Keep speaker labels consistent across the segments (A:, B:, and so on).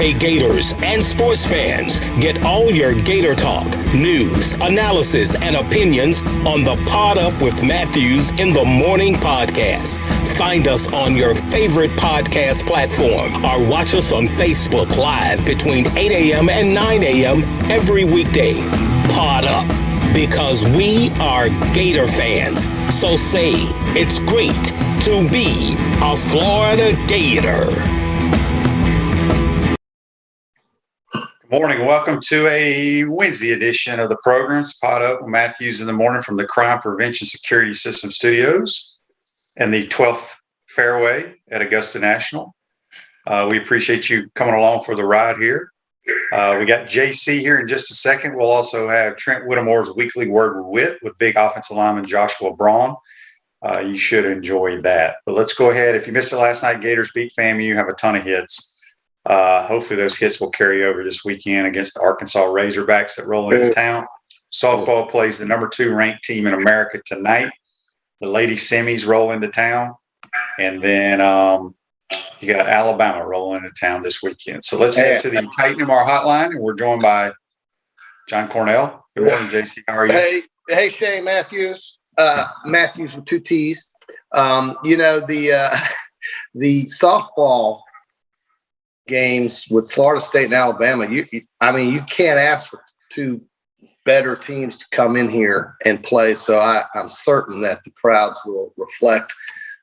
A: Hey Gators and sports fans, get all your Gator talk, news, analysis, and opinions on the Pod Up with Matthews in the Morning podcast. Find us on your favorite podcast platform or watch us on Facebook Live between 8 a.m. and 9 a.m. every weekday. Pod Up, because we are Gator fans. So say it's great to be a Florida Gator.
B: Good morning. Welcome to a Wednesday edition of the programs. Pod Up with Matthews in the morning from the Crime Prevention Security System Studios and the 12th Fairway at Augusta National. We appreciate you coming along for the ride here. We got JC here in just a second. We'll also have Trent Whittemore's weekly Word with Whit with big offensive lineman Joshua Braun. You should enjoy that. But let's go ahead. If you missed it last night, Gators beat FAMU. You have a ton of hits. Hopefully those hits will carry over this weekend against the Arkansas Razorbacks that roll into town. Softball plays the number 2 ranked team in America tonight. The Lady Semis roll into town. And then you got Alabama rolling into town this weekend. So let's head to the Titan MR hotline, and we're joined by John Cornell. Good morning, JC. How are you?
C: Hey, Shane Matthews. Matthews with 2 T's. The softball games with Florida State and Alabama, you can't ask for 2 better teams to come in here and play. So I'm certain that the crowds will reflect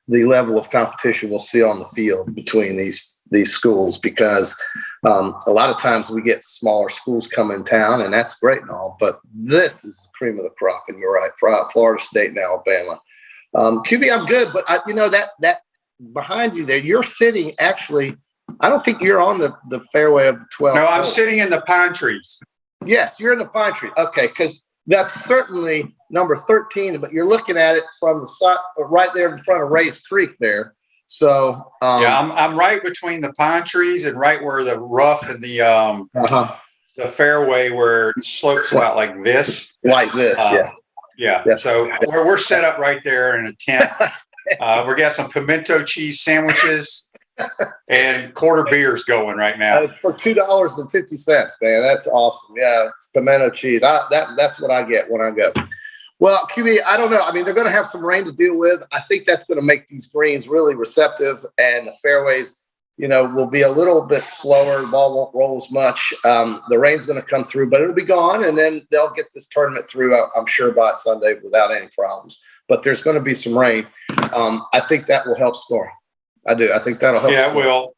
C: the level of competition we'll see on the field between these schools, because a lot of times we get smaller schools come in town, and that's great and all, but this is the cream of the crop, and you're right, Florida State and Alabama. QB, I'm good, but that behind you there, you're sitting actually. I don't think you're on the fairway of the 12.
B: No, I'm sitting in the pine trees.
C: Yes, you're in the pine tree. Okay, because that's certainly number 13, but you're looking at it from the side, right there in front of Ray's Creek there. So
B: I'm right between the pine trees and right where the rough and the fairway where it slopes about like this.
C: Like this,
B: yeah.
C: Yes.
B: So we're set up right there in a tent. We got some pimento cheese sandwiches. And quarter beers going right now.
C: For $2.50, man. That's awesome. Yeah, it's pimento cheese. That's what I get when I go. Well, QB, I don't know. I mean, they're going to have some rain to deal with. I think that's going to make these greens really receptive, and the fairways, will be a little bit slower. The ball won't roll as much. The rain's going to come through, but it'll be gone, and then they'll get this tournament through, I'm sure, by Sunday without any problems. But there's going to be some rain. I think that will help scoring. I do. I think that'll help.
B: Yeah, it will.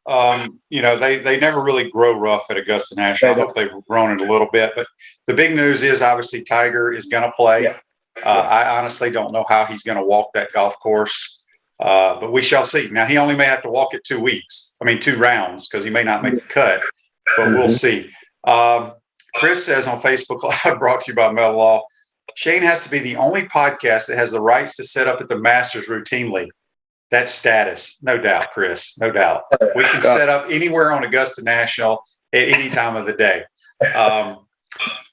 B: They never really grow rough at Augusta National. I hope they've grown it a little bit. But the big news is obviously Tiger is going to play. Yeah. I honestly don't know how he's going to walk that golf course, but we shall see. Now, he only may have to walk it 2 rounds, because he may not make the cut, but we'll see. Chris says on Facebook Live, brought to you by Metal Law, Shane has to be the only podcast that has the rights to set up at the Masters routinely. That's status. No doubt, Chris. No doubt. We can set up anywhere on Augusta National at any time of the day.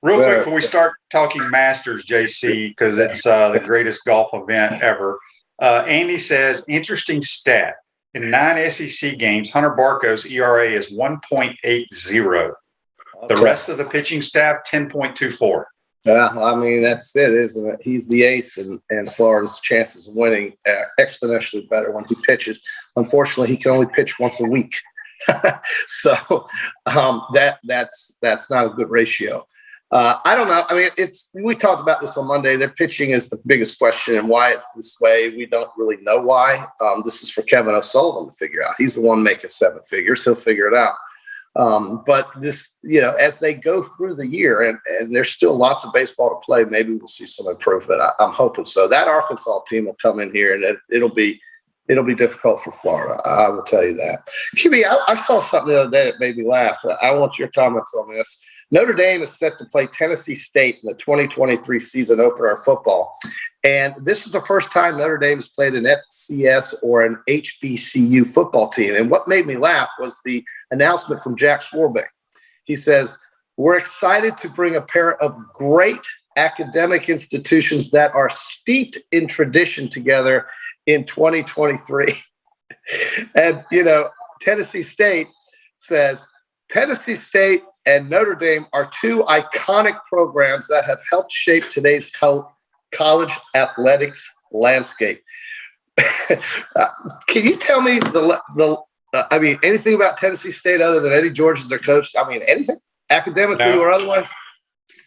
B: Real quick, before we start talking Masters, JC, because it's the greatest golf event ever, Andy says, interesting stat. In 9 SEC games, Hunter Barco's ERA is 1.80. The rest of the pitching staff, 10.24.
C: Yeah, I mean, that's it, isn't it? He's the ace, and Florida's chances of winning exponentially better when he pitches. Unfortunately, he can only pitch once a week. So that's not a good ratio. I don't know. I mean, we talked about this on Monday. Their pitching is the biggest question, and why it's this way, we don't really know why. This is for Kevin O'Sullivan to figure out. He's the one making 7 figures. He'll figure it out. But this, as they go through the year, and there's still lots of baseball to play, maybe we'll see some improvement. I'm hoping so. That Arkansas team will come in here, and it'll be difficult for Florida. I will tell you that. QB, I saw something the other day that made me laugh. I want your comments on this. Notre Dame is set to play Tennessee State in the 2023 season opener of football. And this was the first time Notre Dame has played an FCS or an HBCU football team. And what made me laugh was the announcement from Jack Swarbrick. He says, "We're excited to bring a pair of great academic institutions that are steeped in tradition together in 2023. And, Tennessee State says, Tennessee State and Notre Dame are two iconic programs that have helped shape today's college athletics landscape. Can you tell me anything about Tennessee State other than Eddie George as their coach? I mean, anything academically or otherwise?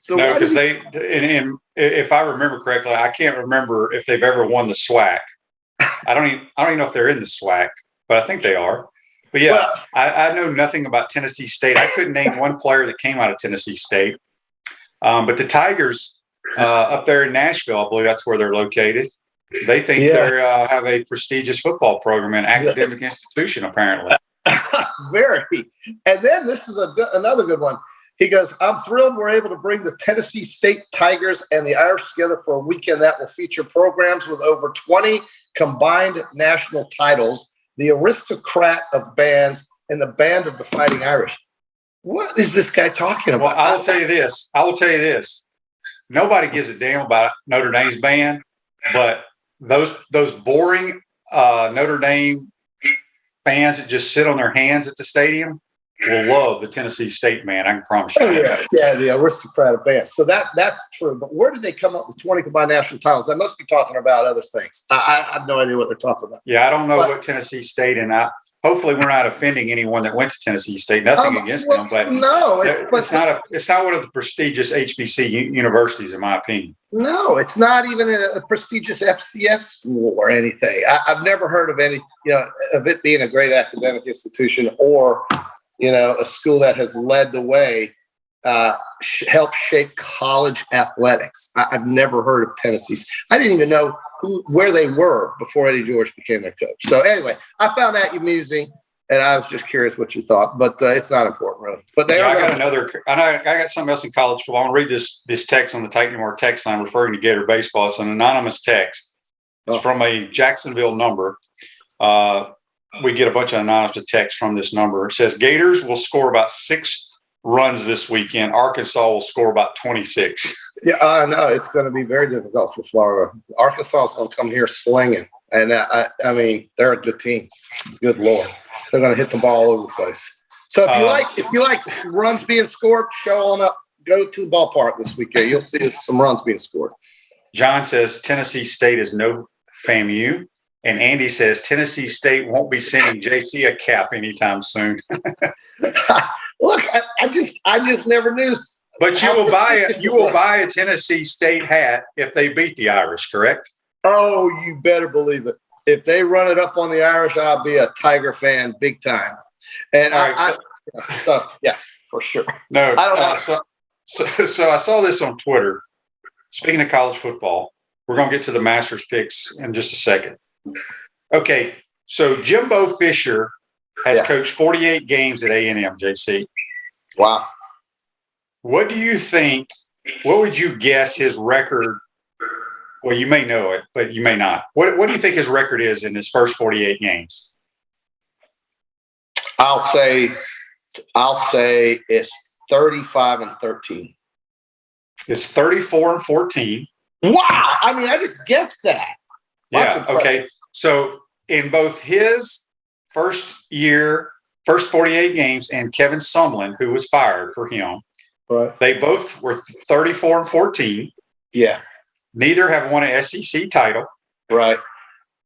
B: So no, because if I remember correctly, I can't remember if they've ever won the SWAC. I don't even know if they're in the SWAC, but I think they are. But yeah, well, I know nothing about Tennessee State. I couldn't name one player that came out of Tennessee State. But the Tigers up there in Nashville, I believe that's where they're located. They think they have a prestigious football program and academic institution, apparently.
C: Very. And then this is another good one. He goes, I'm thrilled we're able to bring the Tennessee State Tigers and the Irish together for a weekend that will feature programs with over 20 combined national titles, the Aristocrat of Bands, and the Band of the Fighting Irish. What is this guy talking about?
B: Well, I will tell you this. Nobody gives a damn about Notre Dame's band, but those boring Notre Dame fans that just sit on their hands at the stadium will love the Tennessee State band. I can promise you.
C: Yeah, the Aristocrat of Bands. So that's true. But where did they come up with 20 combined national titles? They must be talking about other things. I have no idea what they're talking about.
B: Yeah, I don't know what Tennessee State hopefully we're not offending anyone that went to Tennessee State. Nothing against them, but
C: no,
B: it's not one of the prestigious HBC universities, in my opinion.
C: No, it's not even a prestigious FCS school or anything. I've never heard of of it being a great academic institution or a school that has led the way, helped shape college athletics. I've never heard of Tennessee. I didn't even know where they were before Eddie George became their coach. So anyway, I found that amusing, and I was just curious what you thought. But it's not important, really. But
B: I got something else in college football. I'm going to read this text on the Titan More text line referring to Gator baseball. It's an anonymous text. It's from a Jacksonville number. We get a bunch of anonymous texts from this number. It says Gators will score about 6 runs this weekend. Arkansas will score about 26.
C: Yeah, I know it's going to be very difficult for Florida. Arkansas is going to come here slinging, and I mean they're a good team. Good Lord, they're going to hit the ball all over the place. So if you like runs being scored, show on up. Go to the ballpark this weekend. You'll see some runs being scored.
B: John says Tennessee State is no FAMU. And Andy says Tennessee State won't be sending JC a cap anytime soon.
C: Look, I just never knew.
B: But you will buy a Tennessee State hat if they beat the Irish, correct?
C: Oh, you better believe it. If they run it up on the Irish, I'll be a Tiger fan big time. And yeah, for sure.
B: No, I don't know. So I saw this on Twitter. Speaking of college football, we're going to get to the Masters picks in just a second. Okay, so Jimbo Fisher has coached 48 games at A&M, JC.
C: Wow.
B: What do you think? What would you guess his record? Well, you may know it, but you may not. What do you think his record is in his first 48 games?
C: I'll say it's 35-13.
B: It's 34-14.
C: Wow. I mean, I just guessed that.
B: Yeah. Okay. So in both his first 48 games and Kevin Sumlin, who was fired for him,
C: right,
B: they both were 34-14.
C: Yeah.
B: Neither have won an SEC title.
C: Right.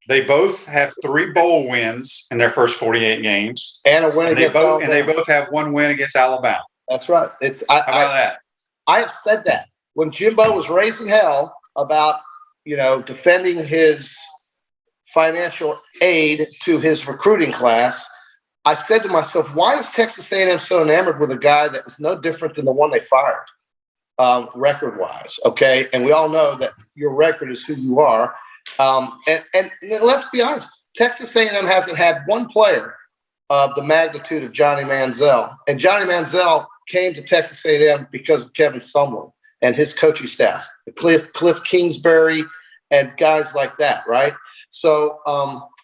B: They both have 3 bowl wins in their first 48 games.
C: And a win against Alabama.
B: And they both have 1 win against Alabama.
C: That's right.
B: How about that?
C: I have said that. When Jimbo was raising hell about, defending his financial aid to his recruiting class, I said to myself, why is Texas A&M so enamored with a guy that is no different than the one they fired, record-wise, okay? And we all know that your record is who you are. And let's be honest, Texas A&M hasn't had one player of the magnitude of Johnny Manziel. And Johnny Manziel came to Texas A&M because of Kevin Sumlin and his coaching staff, Cliff Kingsbury and guys like that, right? So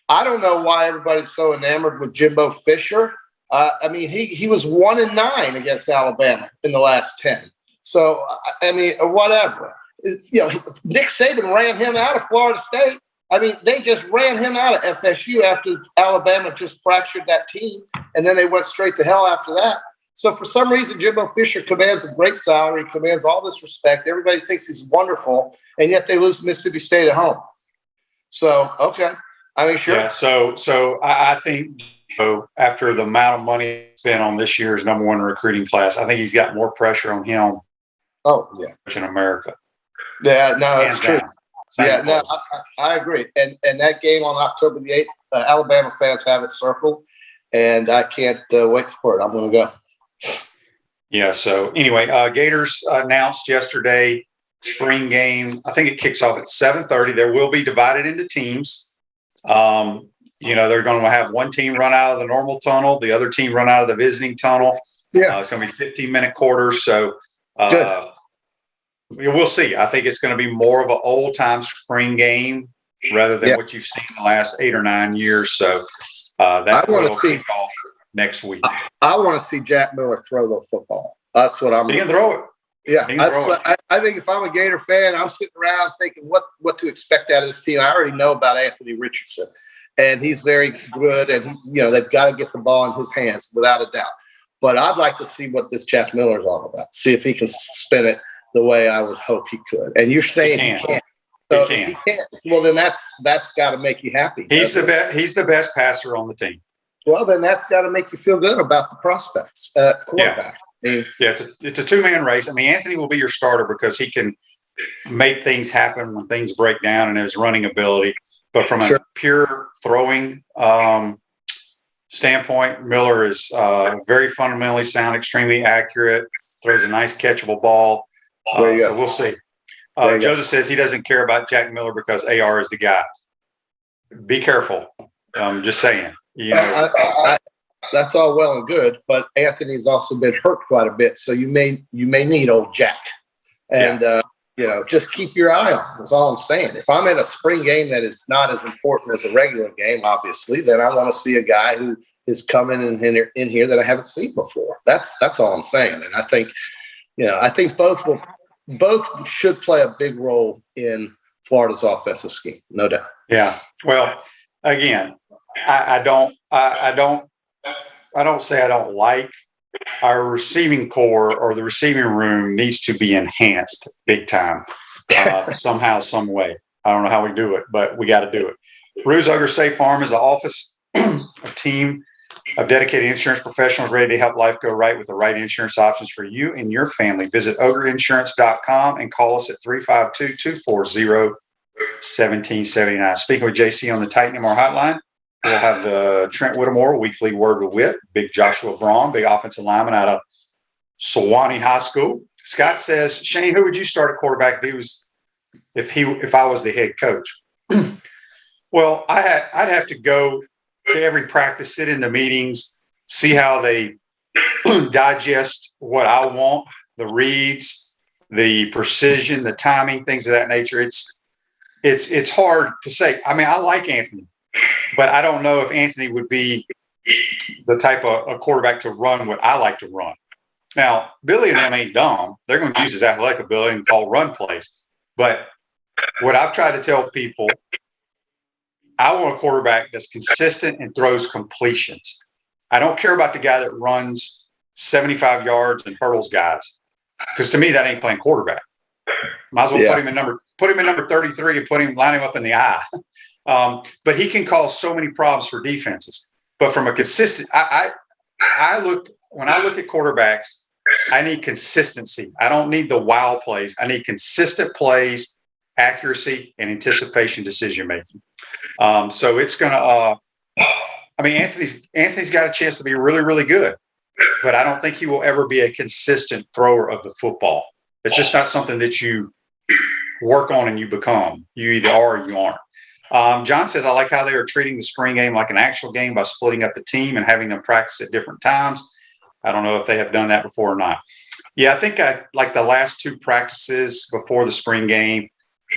C: I don't know why everybody's so enamored with Jimbo Fisher. I mean, he was 1-9 against Alabama in the last 10. So, I mean, whatever. Nick Saban ran him out of Florida State. I mean, they just ran him out of FSU after Alabama just fractured that team, and then they went straight to hell after that. So for some reason, Jimbo Fisher commands a great salary, commands all this respect. Everybody thinks he's wonderful, and yet they lose to Mississippi State at home. So, okay. I mean, sure.
B: Yeah, so I think after the amount of money spent on this year's number one recruiting class, I think he's got more pressure on him.
C: Oh, yeah.
B: In America.
C: Yeah, no, it's true. Yeah, no,
B: close.
C: I agree. And that game on October the 8th, Alabama fans have it circled, and I can't wait for it. I'm going to go.
B: Yeah, so anyway, Gators announced yesterday spring game. I think it kicks off at 7:30. There will be divided into teams. They're going to have one team run out of the normal tunnel, the other team run out of the visiting tunnel.
C: Yeah.
B: It's going to be 15-minute quarters. So we'll see. I think it's going to be more of an old-time spring game rather than what you've seen the last 8 or 9 years. So that will kick off next week.
C: I want to see Jack Miller throw the football. That's what I'm.
B: He can throw it.
C: Yeah, I think if I'm a Gator fan, I'm sitting around thinking what to expect out of this team. I already know about Anthony Richardson, and he's very good, and they've got to get the ball in his hands without a doubt. But I'd like to see what this Jack Miller's all about. See if he can spin it the way I would hope he could. And you're saying he can't. So
B: he
C: if he can't, well, then that's got to make you happy.
B: He's the best. He's the best passer on the team.
C: Well, then that's got to make you feel good about the prospects quarterback.
B: Yeah, it's a two-man race. I mean, Anthony will be your starter because he can make things happen when things break down and his running ability. But from a pure throwing standpoint, Miller is very fundamentally sound, extremely accurate, throws a nice catchable ball. So we'll see. Joseph says he doesn't care about Jack Miller because AR is the guy. Be careful. Just saying.
C: That's all well and good, but Anthony's also been hurt quite a bit, so you may need old Jack, and just keep your eye on. That's all I'm saying. If I'm in a spring game that is not as important as a regular game, obviously, then I want to see a guy who is coming in here that I haven't seen before. That's all I'm saying, and I think both should play a big role in Florida's offensive scheme, no doubt.
B: Yeah. Well, again, I don't say I don't like our receiving core or the receiving room needs to be enhanced big time somehow, some way. I don't know how we do it, but we got to do it. Ruse Ogre State Farm is an office, a team of dedicated insurance professionals ready to help life go right with the right insurance options for you and your family. Visitogreinsurance.com and call us at 352-240-1779. Speaking with JC on the Titan MR hotline, we'll have the Trent Whittemore weekly word with Whit, big Joshua Braun, big offensive lineman out of Sewanee High School. Scott says, Shane, who would you start at quarterback if I was the head coach? Well, I'd have to go to every practice, sit in the meetings, see how they digest what I want, the reads, the precision, the timing, things of that nature. It's hard to say. I mean, I like Anthony, but I don't know if Anthony would be the type of a quarterback to run what I like to run. Now, Billy and them ain't dumb. They're going to use his athletic ability and call run plays. But what I've tried to tell people, I want a quarterback that's consistent and throws completions. I don't care about the guy that runs 75 yards and hurdles guys, because to me that ain't playing quarterback. Might as well put him in number 33 and line him up in the eye. But he can cause so many problems for defenses. But from a consistent, when I look at quarterbacks, I need consistency. I don't need the wow plays. I need consistent plays, accuracy, and anticipation decision making. So it's going to. Anthony's got a chance to be really, really good, but I don't think he will ever be a consistent thrower of the football. It's just not something that you work on and you become. You either are or you aren't. John says, I like how they are treating the spring game like an actual game by splitting up the team and having them practice at different times. I don't know if they have done that before or not. Yeah, I think like the last two practices before the spring game,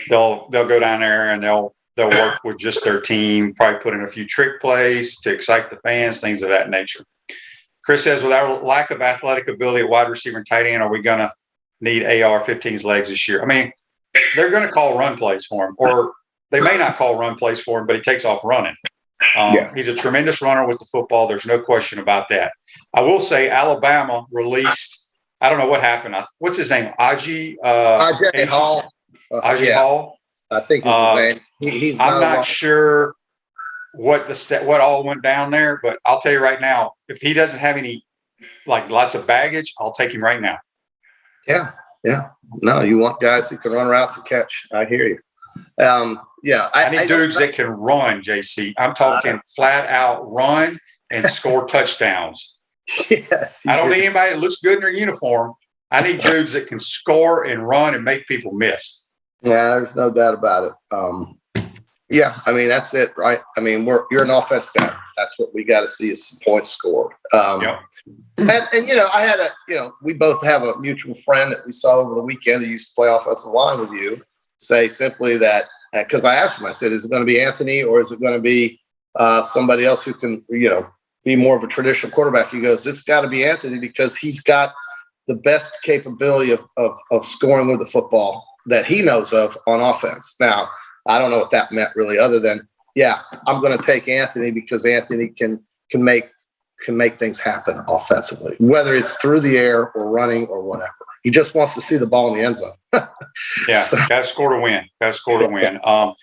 B: they'll go down there and they'll work with just their team, probably put in a few trick plays to excite the fans, things of that nature. Chris says, with our lack of athletic ability at wide receiver and tight end, are we going to need AR-15's legs this year? I mean, they're going to call run plays for him, or they may not call run plays for him, but he takes off running. He's a tremendous runner with the football. There's no question about that. I will say Alabama released, I don't know what happened. What's his name? Aji
C: Hall.
B: Aji Hall.
C: I think is his name. He's
B: I'm not sure what what all went down there, but I'll tell you right now, if he doesn't have any, like lots of baggage, I'll take him right now.
C: Yeah. No, you want guys who can run routes and catch. I hear you. I
B: need dudes that can run, JC. I'm talking flat out run and score touchdowns.
C: Yes.
B: I don't need anybody that looks good in their uniform. I need dudes that can score and run and make people miss.
C: Yeah, there's no doubt about it. I mean, that's it, right? I mean, you're an offense guy. That's what we got to see is some points scored. And I had we both have a mutual friend that we saw over the weekend who used to play offensive line with you, say simply that, because I asked him, I said, is it going to be Anthony or is it going to be somebody else who can, be more of a traditional quarterback? He goes, it's got to be Anthony because he's got the best capability of scoring with the football that he knows of on offense. Now, I don't know what that meant really, other than, I'm going to take Anthony because Anthony can make things happen offensively, whether it's through the air or running or whatever. He just wants to see the ball in the end zone.
B: Got to score to win. All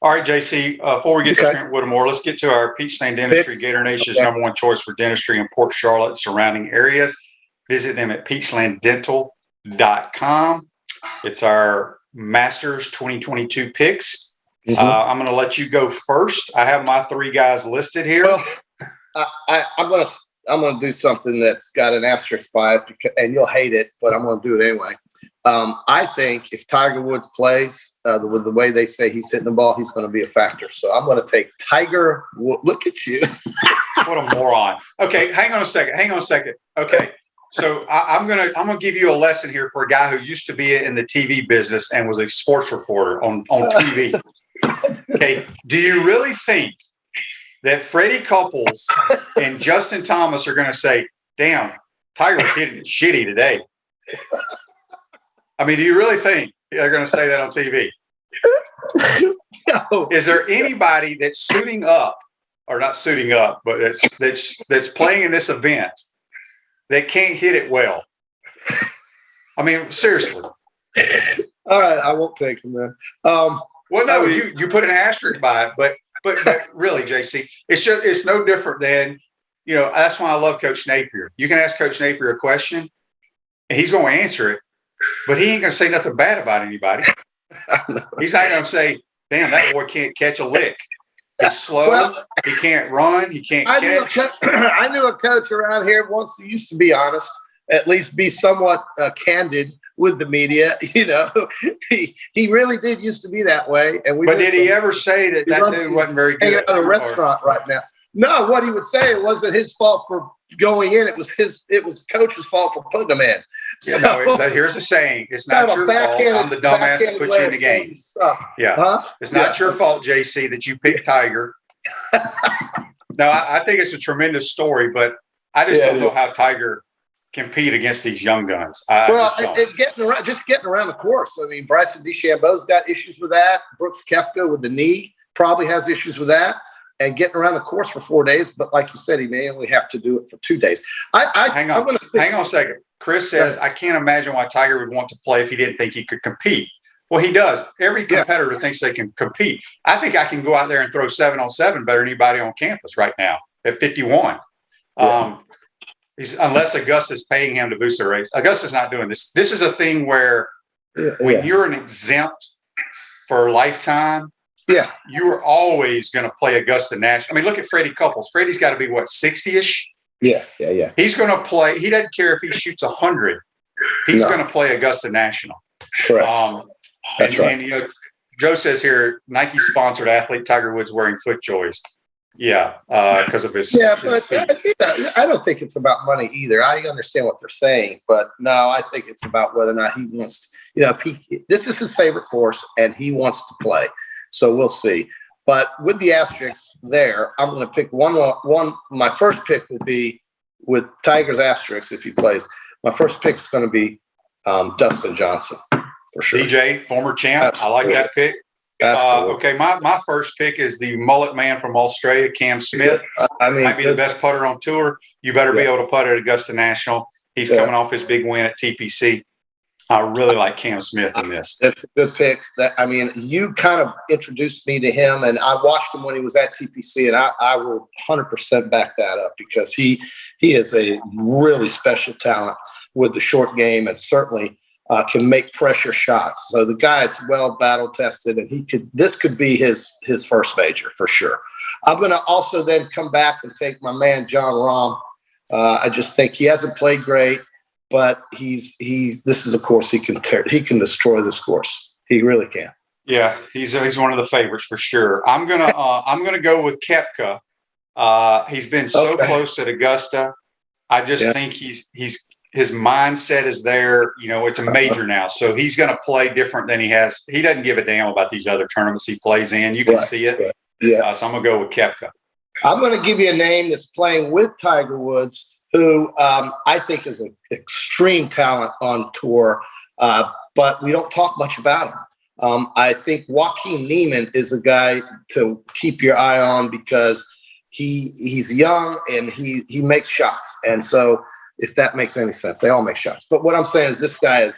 B: right, JC, before we get to Trent Whittemore, let's get to our Peachland Dentistry, Gator Nation's #1 choice for dentistry in Port Charlotte and surrounding areas. Visit them at peachlanddental.com. It's our Masters 2022 picks. I'm going to let you go first. I have my 3 guys listed here.
C: Well, I'm going to do something that's got an asterisk by it, and you'll hate it, but I'm going to do it anyway. I think if Tiger Woods plays with the way they say he's hitting the ball, he's going to be a factor. So I'm going to take Tiger. Look at you.
B: What a moron. Okay, hang on a second. Okay, so I'm gonna give you a lesson here for a guy who used to be in the TV business and was a sports reporter on TV. Okay, do you really think that Freddie Couples and Justin Thomas are going to say, "Damn, Tiger's hitting shitty today"? I mean, do you really think they're going to say that on TV?
C: No.
B: Is there anybody that's suiting up, or not suiting up, but that's playing in this event that can't hit it well? I mean, seriously.
C: All right, I won't take him then.
B: Well, no, you put an asterisk by it, but really, JC, it's no different than, that's why I love Coach Napier. You can ask Coach Napier a question, and he's going to answer it, but he ain't going to say nothing bad about anybody. He's not going to say, "Damn, that boy can't catch a lick. He's slow. He can't run. He can't catch."
C: I knew a coach around here once who used to be honest, at least be somewhat candid with the media. He really did used to be that way. And
B: but did he ever say that dude wasn't very good
C: at a restaurant right now? No, what he would say, it wasn't his fault for going in. It was coach's fault for putting him in.
B: Here's a saying: it's not your fault. I'm the dumbass that put you in the game. It's not your fault, JC, that you picked Tiger. Now, I think it's a tremendous story, but I just don't know how Tiger compete against these young guns.
C: Getting around the course. I mean, Bryson DeChambeau's got issues with that. Brooks Koepka with the knee probably has issues with that. And getting around the course for 4 days, but like you said, he may only have to do it for 2 days. Hang on a second. Chris says, I can't imagine why Tiger would want to play if he didn't think he could compete. Well, he does. Every competitor thinks they can compete. I think I can go out there and throw 7-on-7 better than anybody on campus right now at 51. Unless Augusta's paying him to boost the race. Augusta's not doing this. This is a thing where when you're an exempt for a lifetime, you are always going to play Augusta National. I mean, look at Freddie Couples. Freddie's got to be, 60-ish? Yeah. He's going to play. He doesn't care if he shoots 100. He's going to play Augusta National. Correct. That's right.
B: And, Joe says here, Nike-sponsored athlete Tiger Woods wearing FootJoys. Because of his.
C: I don't think it's about money either. I understand what they're saying, but no, I think it's about whether or not he wants to, this is his favorite course and he wants to play. So we'll see. But with the asterisks there, I'm going to pick one. My first pick will be with Tiger's asterisks if he plays. My first pick is going to be Dustin Johnson for sure.
B: DJ, former champ. Absolutely. I like that pick.
C: Absolutely.
B: Okay, my first pick is the mullet man from Australia, Cam Smith. Might be the best putter on tour. You better be able to putt at Augusta National. He's coming off his big win at TPC. I really like Cam Smith in this.
C: That's a good pick. You kind of introduced me to him, and I watched him when he was at TPC, and I will 100% back that up because he is a really special talent with the short game, and certainly can make pressure shots. So the guy is well battle tested, and this could be his first major for sure. I'm going to also then come back and take my man John Rahm. I just think he hasn't played great. But this is a course he can destroy this course. He really can.
B: Yeah, he's one of the favorites for sure. I'm gonna go with Koepka. He's been so close at Augusta. I just think his mindset is there. You know, it's a major now, so he's going to play different than he has. He doesn't give a damn about these other tournaments he plays in. You can see it. Yeah. So I'm gonna go with Koepka. I'm
C: going to give you a name that's playing with Tiger Woods, who I think is an extreme talent on tour, but we don't talk much about him. I think Joaquin Niemann is a guy to keep your eye on because he's young and he makes shots. And so if that makes any sense, they all make shots. But what I'm saying is this guy is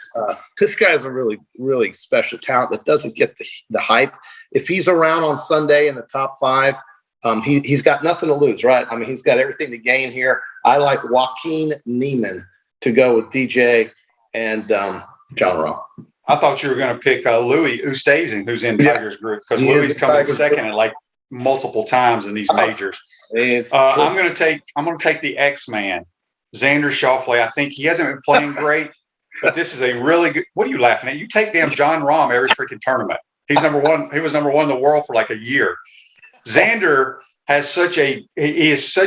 C: a really, really special talent that doesn't get the hype. If he's around on Sunday in the top 5, he's got nothing to lose, right? I mean, he's got everything to gain here. I like Joaquin Niemann to go with DJ and John Rahm.
B: I thought you were going to pick Louis Oosthuizen, who's in Tiger's group, because Louis coming second at like multiple times in these majors. I'm going to take the X-Man, Xander Schauffele. I think he hasn't been playing great, but this is a really good. What are you laughing at? You take damn John Rahm every freaking tournament. He's number one. He was number one in the world for like a year. Xander is such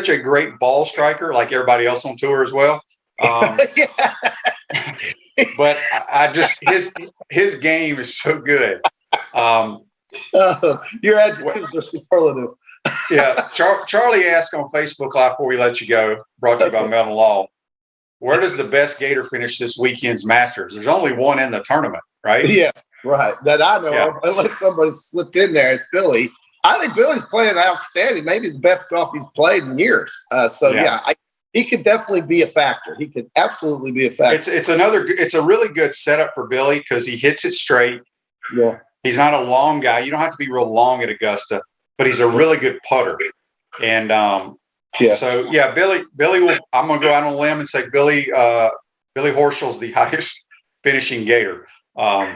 B: a great ball striker, like everybody else on tour as well. But I just his game is so good.
C: Your adjectives are superlative.
B: Yeah, Charlie asked on Facebook Live before we let you go. Brought to you by Melton Law. Where does the best Gator finish this weekend's Masters? There's only one in the tournament, right?
C: Yeah, right. That I know of, unless somebody slipped in there. It's Billy. I think Billy's playing outstanding. Maybe the best golf he's played in years. He could definitely be a factor. He could absolutely be a factor.
B: It's a really good setup for Billy because he hits it straight.
C: Yeah.
B: He's not a long guy. You don't have to be real long at Augusta, but he's a really good putter. And so Billy will. I'm gonna go out on a limb and say Billy Horschel's the highest finishing Gator.
C: I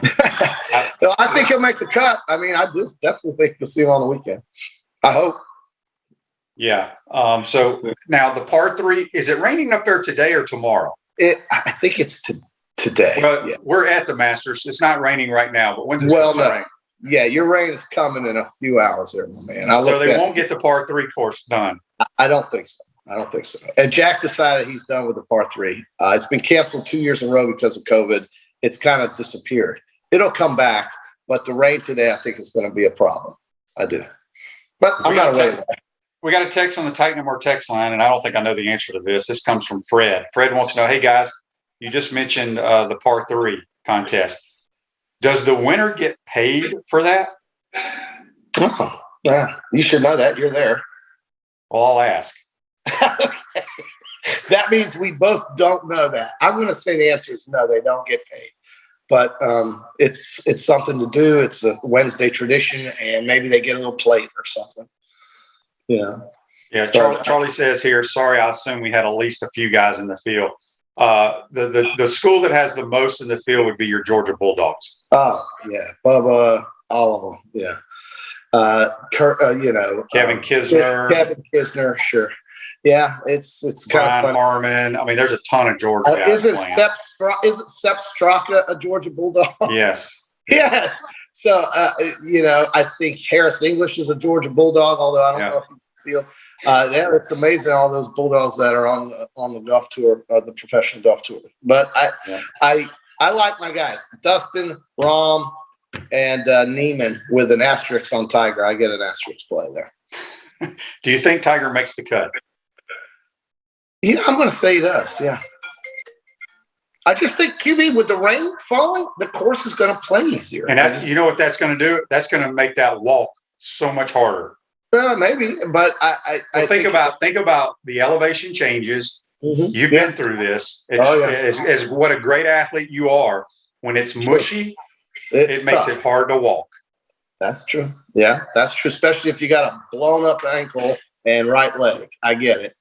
C: think he'll make the cut. I mean, I do definitely think you'll see him on the weekend. I hope.
B: Yeah. So now the par 3, is it raining up there today or tomorrow?
C: I think it's today.
B: Well, we're at the Masters. It's not raining right now, but when's it supposed to rain?
C: Yeah, your rain is coming in a few hours there, my man.
B: So they won't get the par 3 course done.
C: I don't think so. And Jack decided he's done with the par 3. It's been canceled 2 years in a row because of COVID. It's kind of disappeared. It'll come back, but the rain today, I think, is going to be a problem. I do. But I'm not aware.
B: We got a text on the Titan No More text line, and I don't think I know the answer to this. This comes from Fred. Fred wants to know, hey, guys, you just mentioned the par 3 contest. Does the winner get paid for that?
C: Oh, yeah. You should know that. You're there.
B: Well, I'll ask.
C: Okay. That means we both don't know that. I'm going to say the answer is no, they don't get paid. But it's something to do. It's a Wednesday tradition, and maybe they get a little plate or something. Yeah.
B: Charlie says here, sorry, I assume we had at least a few guys in the field. The school that has the most in the field would be your Georgia Bulldogs.
C: Oh, yeah. Bubba, all of them. Yeah.
B: Kevin Kisner.
C: Kevin Kisner, sure. Yeah, it's kind of fun.
B: Harmon. I mean, there's a ton of Georgia guys
C: isn't Sepp Straka a Georgia Bulldog?
B: Yes.
C: Yes. So, I think Harris English is a Georgia Bulldog, although I don't know if you feel. It's amazing all those Bulldogs that are on the golf tour, the professional golf tour. But I like my guys, Dustin, Rahm, and Neiman with an asterisk on Tiger. I get an asterisk play there.
B: Do you think Tiger makes the cut?
C: I'm going to say he does. Yeah. I just think QB, with the rain falling, the course is going to play easier.
B: And you know what that's going to do? That's going to make that walk so much harder.
C: Maybe, but I
B: think about the elevation changes.
C: Mm-hmm.
B: You've been through this. As what a great athlete you are. When it's mushy, it makes it hard to walk.
C: That's true. Yeah, that's true. Especially if you got a blown up ankle and right leg. I get it.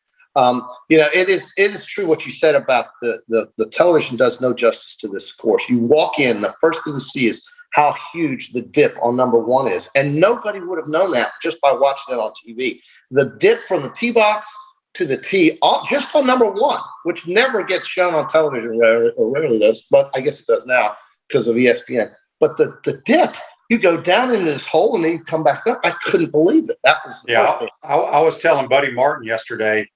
C: It is true what you said about the television does no justice to this course. You walk in, the first thing you see is how huge the dip on number 1 is. And nobody would have known that just by watching it on TV. The dip from the tee box to the tee, just on number 1, which never gets shown on television, or rarely does, but I guess it does now because of ESPN. But the dip, you go down into this hole and then you come back up. I couldn't believe it. That was the first thing.
B: I was telling Buddy Martin yesterday,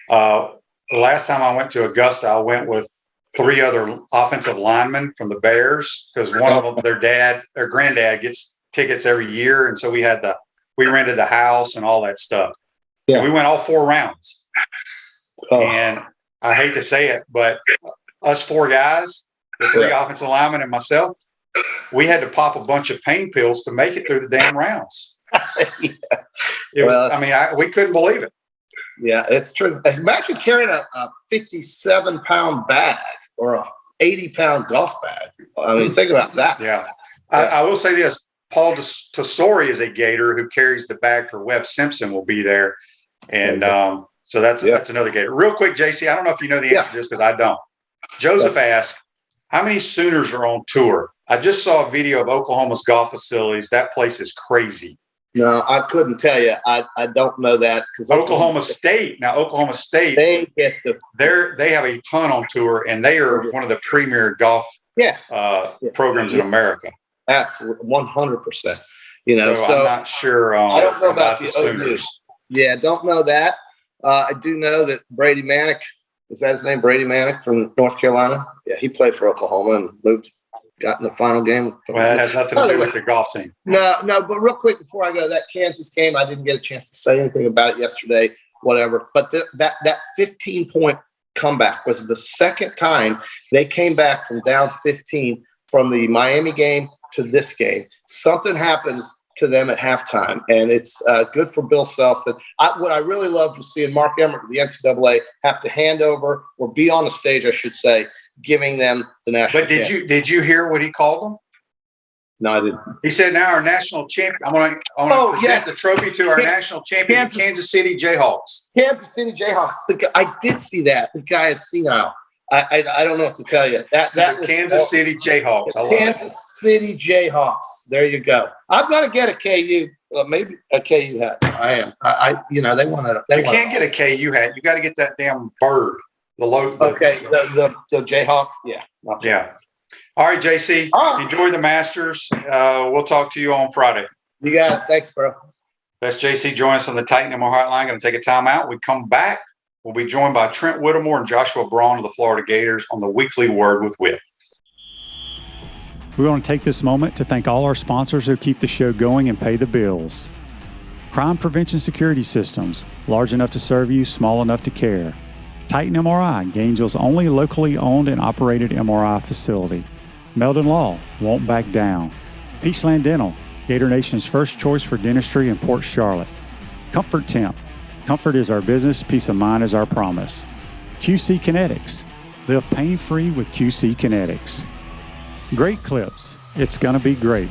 B: the last time I went to Augusta, I went with 3 other offensive linemen from the Bears, because one of them, their granddad gets tickets every year. And so we rented the house and all that stuff. Yeah. And we went all 4 rounds. And I hate to say it, but us 4 guys, the 3 offensive linemen and myself, we had to pop a bunch of pain pills to make it through the damn rounds. We couldn't believe it.
C: Yeah, it's true. Imagine carrying a 57-pound bag or a 80-pound golf bag. I mean, think about that.
B: Yeah. I will say this. Paul Tesori is a Gator who carries the bag for Webb Simpson, will be there. And so that's another Gator. Real quick, JC, I don't know if you know the answer to this because I don't. Joseph asked, how many Sooners are on tour? I just saw a video of Oklahoma's golf facilities. That place is crazy.
C: No, I couldn't tell you. I don't know that.
B: Oklahoma State, they have a ton on tour, and they are one of the premier golf programs in America.
C: Absolutely, 100%.
B: So I'm not sure.
C: I don't know about the
B: Sooners.
C: Yeah, don't know that. I do know that Brady Manick, is that his name? Brady Manick from North Carolina. Yeah, he played for Oklahoma and got in the final game.
B: Well, that has nothing to do with the golf team.
C: No, but real quick before I go, that Kansas game, I didn't get a chance to say anything about it yesterday, whatever. But that 15-point comeback was the second time they came back from down 15 from the Miami game to this game. Something happens to them at halftime, and it's good for Bill Self. And what I really loved was seeing Mark Emmert, the NCAA, have to hand over or be on the stage, I should say, giving them the national. But
B: did you hear what he called them?
C: No, I didn't.
B: He said, "Now our national champion. I'm going to present the trophy to our national champion, Kansas City Jayhawks."
C: Kansas City Jayhawks. I did see that. The guy is senile. I don't know what to tell you. That was
B: Kansas City Jayhawks.
C: Kansas City Jayhawks. There you go. I'm going to get a KU. Maybe a KU hat. I am. They want to.
B: You can't get a KU hat. You got to get that damn bird. The Jayhawk. Yeah. Okay. Yeah. All right, JC. Enjoy the Masters. We'll talk to you on Friday.
C: You got it. Thanks, bro.
B: That's JC. Join us on the Titan MR Hotline. Going to take a timeout. We come back. We'll be joined by Trent Whittemore and Joshua Braun of the Florida Gators on the Weekly Word with Whit.
D: We want to take this moment to thank all our sponsors who keep the show going and pay the bills. Crime Prevention Security Systems, large enough to serve you, small enough to care. Titan MRI, Gainesville's only locally owned and operated MRI facility. Meldon Law, won't back down. Peachland Dental, Gator Nation's first choice for dentistry in Port Charlotte. Comfort Temp, comfort is our business, peace of mind is our promise. QC Kinetics, live pain-free with QC Kinetics. Great Clips, it's gonna be great.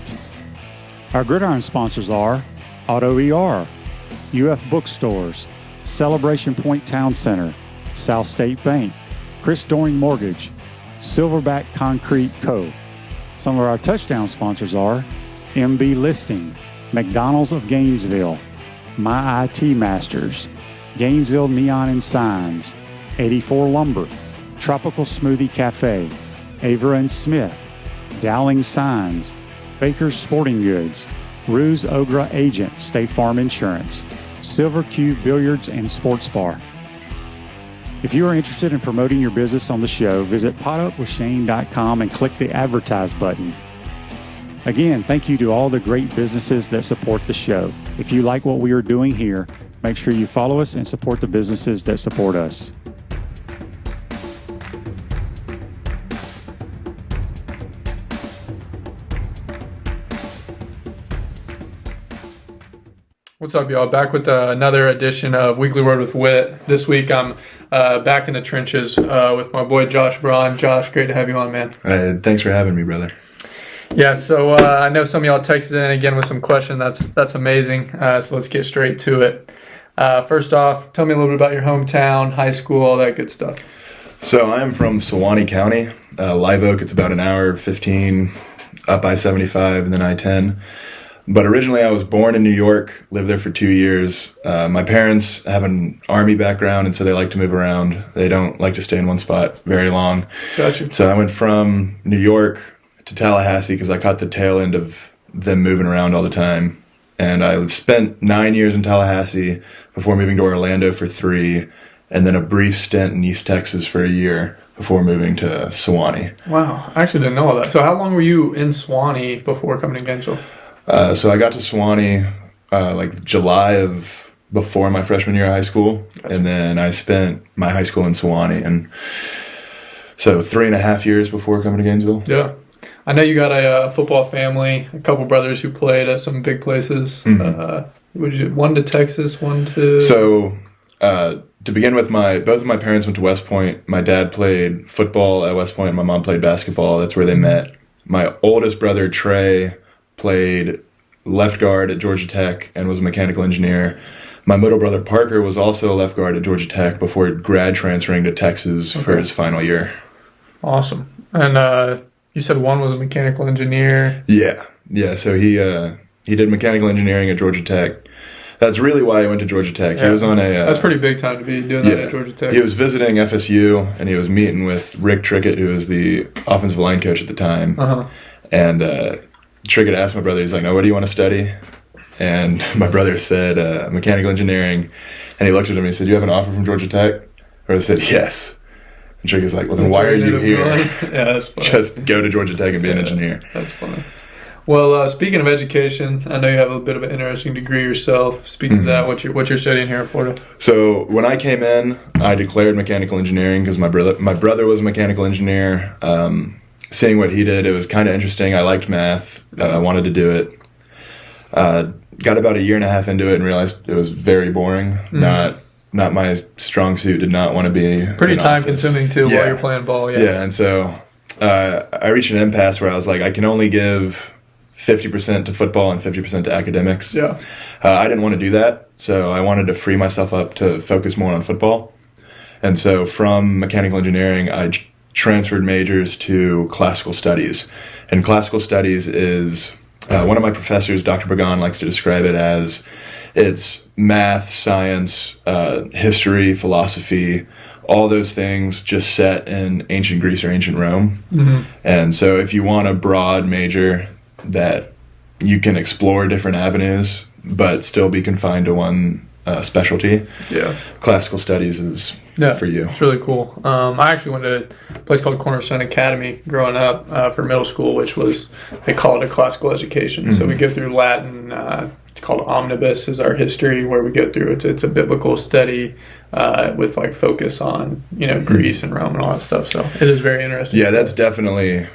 D: Our Gridiron sponsors are Auto ER, UF Bookstores, Celebration Point Town Center, South State Bank, Chris Doring Mortgage, Silverback Concrete Co. Some of our touchdown sponsors are MB Listing, McDonald's of Gainesville, My IT Masters, Gainesville Neon and Signs, 84 Lumber, Tropical Smoothie Cafe, Avera and Smith, Dowling Signs, Baker's Sporting Goods, Ruse Ogra Agent, State Farm Insurance, Silver Cube Billiards and Sports Bar. If you are interested in promoting your business on the show, visit potupwithshane.com and click the advertise button. Again, thank you to all the great businesses that support the show. If you like what we are doing here, make sure you follow us and support the businesses that support us.
E: What's up, y'all? Back with another edition of Weekly Word with Whit. This week I'm back in the trenches with my boy Josh Braun. Josh, great to have you on, man.
F: Thanks for having me, brother.
E: Yeah, so I know some of y'all texted in again with some questions. That's amazing. So let's get straight to it. First off, tell me a little bit about your hometown, high school, all that good stuff.
F: So I'm from Suwannee County, Live Oak. It's about an hour 15 up I-75 and then I-10. But originally I was born in New York, lived there for 2 years. My parents have an Army background, and so they like to move around. They don't like to stay in one spot very long.
E: Gotcha.
F: So I went from New York to Tallahassee because I caught the tail end of them moving around all the time. And I spent 9 years in Tallahassee before moving to Orlando for 3, and then a brief stint in East Texas for a year before moving to Suwannee.
E: Wow, I actually didn't know all that. So how long were you in Suwannee before coming to Gainesville?
F: So I got to Suwannee like July of before my freshman year of high school. Gotcha. And then I spent my high school in Suwannee. And so 3.5 years before coming to Gainesville.
E: Yeah. I know you got a football family, a couple brothers who played at some big places.
F: Mm-hmm.
E: One to Texas, one to...
F: So to begin with, both of my parents went to West Point. My dad played football at West Point. My mom played basketball. That's where they met. My oldest brother, Trey, played left guard at Georgia Tech and was a mechanical engineer. My middle brother, Parker, was also a left guard at Georgia Tech before grad transferring to Texas for his final year.
E: Awesome. And you said one was a mechanical engineer.
F: Yeah. So he did mechanical engineering at Georgia Tech. That's really why he went to Georgia Tech.
E: Yeah.
F: He was on a...
E: that's pretty big time to be doing that at Georgia Tech.
F: He was visiting FSU, and he was meeting with Rick Trickett, who was the offensive line coach at the time. Uh-huh. And Trickett asked my brother, he's like, "No, what do you want to study?" And my brother said, mechanical engineering. And he looked at him and he said, "You have an offer from Georgia Tech?" Or he said, "Yes." And Trickett's like, "Well, then why are you here?"
E: Yeah, that's funny.
F: Just go to Georgia Tech and be an engineer.
E: That's funny. Well, speaking of education, I know you have a bit of an interesting degree yourself. Speak to that. What you're studying here in Florida?
F: So when I came in, I declared mechanical engineering because my brother was a mechanical engineer. Seeing what he did, it was kind of interesting. I liked math. I wanted to do it. Got about 1.5 years into it and realized it was very boring. Not my strong suit. Did not want to be
E: pretty time consuming too while you're playing ball.
F: Yeah, and so I reached an impasse where I was like, I can only give 50% to football and 50% to academics.
E: Yeah.
F: I didn't want to do that, so I wanted to free myself up to focus more on football. And so from mechanical engineering, I transferred majors to classical studies. And classical studies is, one of my professors, Dr. Bagan, likes to describe it as it's math, science, history, philosophy, all those things just set in ancient Greece or ancient Rome. Mm-hmm. And so if you want a broad major that you can explore different avenues but still be confined to one specialty, classical studies is for you.
E: It's really cool. I actually went to a place called Cornerstone Academy growing up for middle school, which was, they call it a classical education. Mm-hmm. So we go through Latin, called omnibus is our history, where we go through it's a biblical study with like focus on Greece and Rome and all that stuff. So it is very interesting.
F: Yeah, that's definitely,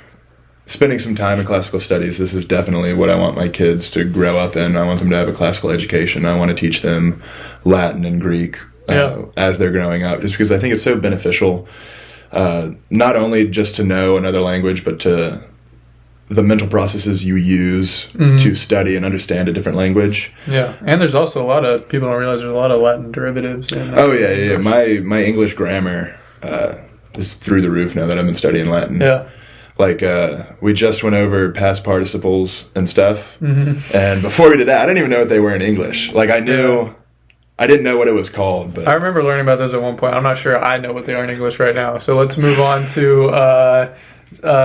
F: spending some time in classical studies, this is definitely what I want my kids to grow up in. I want them to have a classical education. I want to teach them Latin and Greek as they're growing up, just because I think it's so beneficial, not only just to know another language, but to the mental processes you use to study and understand a different language.
E: Yeah, and there's also a lot of, people don't realize there's a lot of Latin derivatives.
F: Yeah. My English grammar is through the roof now that I've been studying Latin.
E: Yeah.
F: Like, we just went over past participles and stuff. Mm-hmm. And before we did that, I didn't even know what they were in English. Like, I didn't know what it was called. But
E: I remember learning about those at one point. I'm not sure I know what they are in English right now. So let's move on to a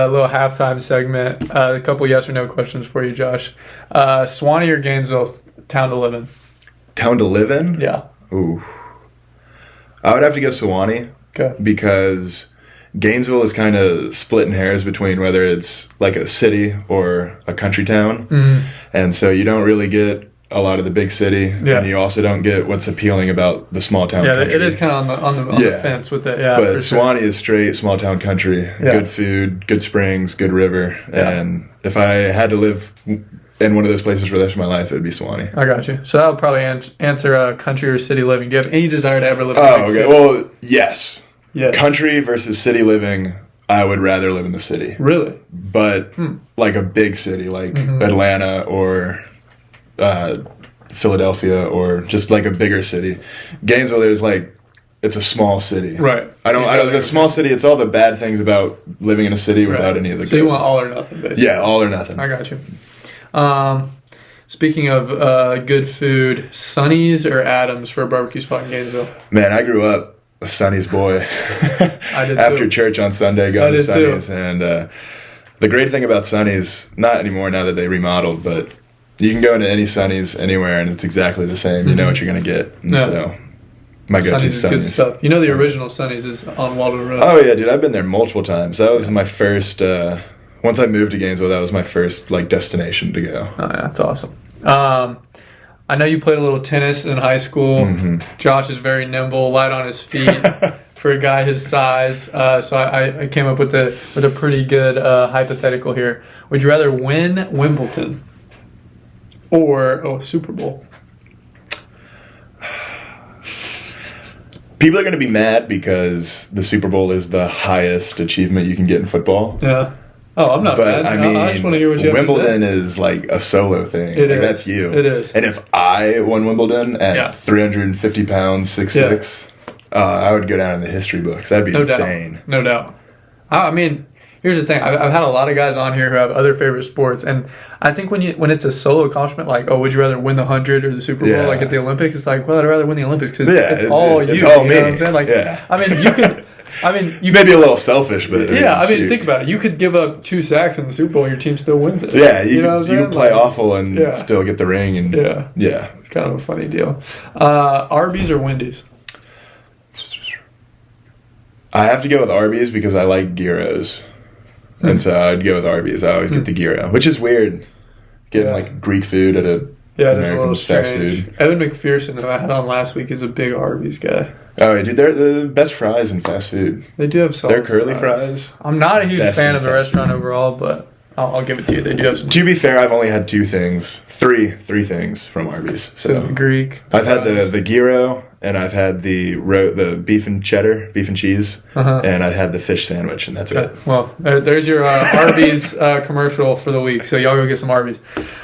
E: little halftime segment. A couple yes or no questions for you, Josh. Suwannee or Gainesville, town to live in?
F: Town to live in?
E: Yeah.
F: Ooh. I would have to go Suwannee.
E: Okay.
F: Because Gainesville is kind of splitting hairs between whether it's like a city or a country town. Mm-hmm. And so you don't really get a lot of the big city, and you also don't get what's appealing about the small town country.
E: It is kind of on the fence with it. Yeah,
F: but Suwannee is straight small town country. Yeah. Good food, good springs, good river. Yeah. And if I had to live in one of those places for the rest of my life, it would be Sewanee.
E: I got you. So that would probably answer country or city living. Do you have any desire to ever live in a big city?
F: Well, yes.
E: Yeah.
F: Country versus city living, I would rather live in the city.
E: Really?
F: But like a big city like Atlanta or Philadelphia or just like a bigger city. Gainesville, there's like, it's a small city.
E: Right.
F: I don't a small city, it's all the bad things about living in a city without any of the
E: So you want all or nothing, basically.
F: Yeah, all or nothing.
E: I got you. Speaking of good food, Sonny's or Adams for a barbecue spot in Gainesville?
F: Man, I grew up a Sonny's boy.
E: I did
F: After
E: too.
F: church on Sunday, going to Sonny's. And the great thing about Sonny's, not anymore now that they remodeled, but you can go into any Sonny's anywhere and it's exactly the same. You know what you're going to get. And so my go-to
E: Sonny's is good stuff. You know the original Sonny's is on Waldo Road.
F: Oh, yeah, dude. I've been there multiple times. That was my first... once I moved to Gainesville, that was my first destination to go.
E: Oh, yeah, that's awesome. I know you played a little tennis in high school. Josh is very nimble, light on his feet for a guy his size. So I came up with a pretty good hypothetical here. Would you rather win Wimbledon or Super Bowl?
F: People are going to be mad because the Super Bowl is the highest achievement you can get in football.
E: Yeah. Oh, I'm not
F: But
E: mad.
F: I mean,
E: I just want to hear what you have to say.
F: Wimbledon is like a solo thing.
E: It is.
F: That's you.
E: It is.
F: And if I won Wimbledon at 350 pounds, 6'6", I would go down in the history books. That'd be insane.
E: No doubt. I mean, here's the thing. I've had a lot of guys on here who have other favorite sports, and I think when it's a solo accomplishment, like, would you rather win the 100 or the Super Bowl, like at the Olympics? It's like, well, I'd rather win the Olympics because it's all you.
F: It's all me.
E: You know what I'm saying? Like, I mean, you could. I mean, you
F: may be a little selfish, but
E: think about it. You could give up 2 sacks in the Super Bowl, and your team still wins it.
F: Yeah,
E: you know what I'm saying?
F: You play awful and still get the ring, and
E: it's kind of a funny deal. Arby's or Wendy's?
F: I have to go with Arby's because I like gyros, and so I'd go with Arby's. I always get the gyro, which is weird, getting like Greek food at a American fast food.
E: Evan McPherson, who I had on last week, is a big Arby's guy.
F: Oh, dude, they're the best fries in fast food.
E: They do have solid
F: They're curly fries.
E: I'm not a huge fan of the restaurant
F: food.
E: Overall, but I'll give it to you. They do have some.
F: To be fair, I've only had three things from Arby's. So
E: the Greek.
F: I've had the gyro, and I've had the beef and cheddar, beef and cheese, and I've had the fish sandwich, and that's it.
E: Well, there's your Arby's commercial for the week. So y'all go get some Arby's.